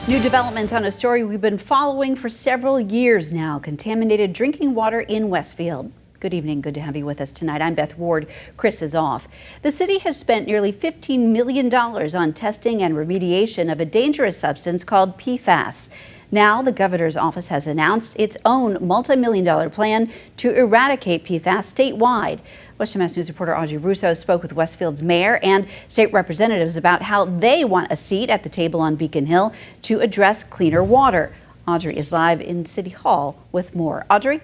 New developments on a story we've been following for several years now. Contaminated drinking water in Westfield. Good evening. Good to have you with us tonight. I'm Beth Ward. Chris is off. The city has spent nearly $15 million on testing and remediation of a dangerous substance called PFAS. Now the governor's office has announced its own multi-million-dollar plan to eradicate PFAS statewide. Western Mass News reporter Audrey Russo spoke with Westfield's mayor and state representatives about how they want a seat at the table on Beacon Hill to address cleaner water. Audrey is live in City Hall with more. Audrey?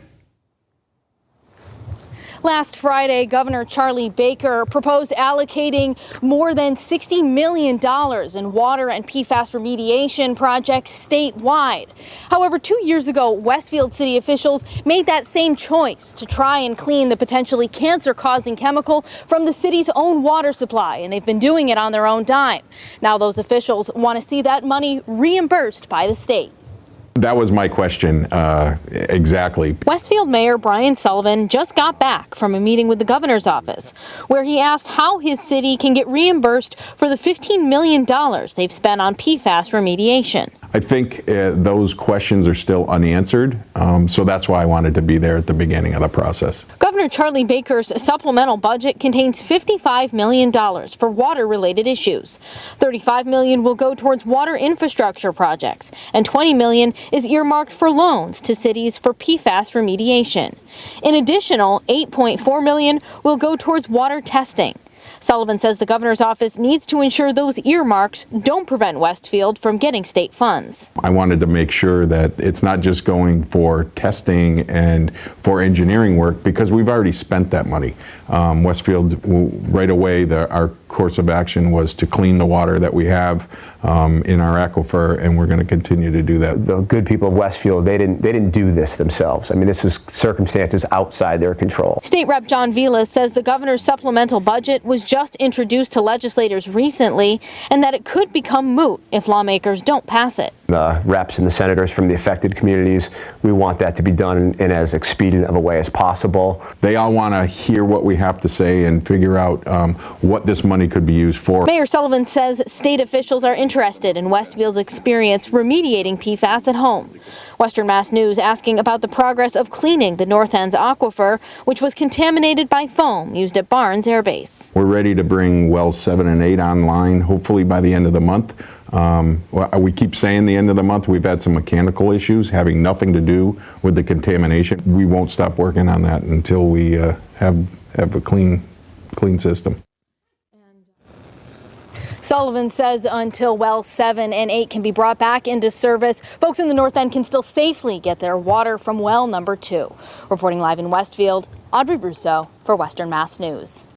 Last Friday, Governor Charlie Baker proposed allocating more than $60 million in water and PFAS remediation projects statewide. However, 2 years ago, Westfield city officials made that same choice to try and clean the potentially cancer-causing chemical from the city's own water supply, and they've been doing it on their own dime. Now those officials want to see that money reimbursed by the state. That was my question, exactly. Westfield Mayor Brian Sullivan just got back from a meeting with the governor's office, where he asked how his city can get reimbursed for the $15 million they've spent on PFAS remediation. I think those questions are still unanswered, so that's why I wanted to be there at the beginning of the process. Governor Charlie Baker's supplemental budget contains $55 million for water-related issues. $35 million will go towards water infrastructure projects, and $20 million is earmarked for loans to cities for PFAS remediation. An additional $8.4 million will go towards water testing. Sullivan says the governor's office needs to ensure those earmarks don't prevent Westfield from getting state funds. I wanted to make sure that it's not just going for testing and for engineering work, because we've already spent that money. Westfield, right away, our course of action was to clean the water that we have in our aquifer, and we're going to continue to do that. The good people of Westfield, they didn't do this themselves. I mean, this is circumstances outside their control. State Rep John VELIS says the governor's supplemental budget was just introduced to legislators recently, and that it could become moot if lawmakers don't pass it. The reps and the senators from the affected communities, we want that to be done in as expedient of a way as possible. They all want to hear what we have to say and figure out what this money could be used for. Mayor Sullivan says state officials are interested in Westfield's experience remediating PFAS at home. Western Mass News asking about the progress of cleaning the North End's aquifer, which was contaminated by foam used at Barnes Air Base. We're ready to bring wells 7 and 8 online, hopefully by the end of the month. We keep saying the end of the month. We've had some mechanical issues having nothing to do with the contamination. We won't stop working on that until we have a clean system. Sullivan says until wells 7 and 8 can be brought back into service, folks in the North End can still safely get their water from well number 2. Reporting live in Westfield, Audrey Russo for Western Mass News.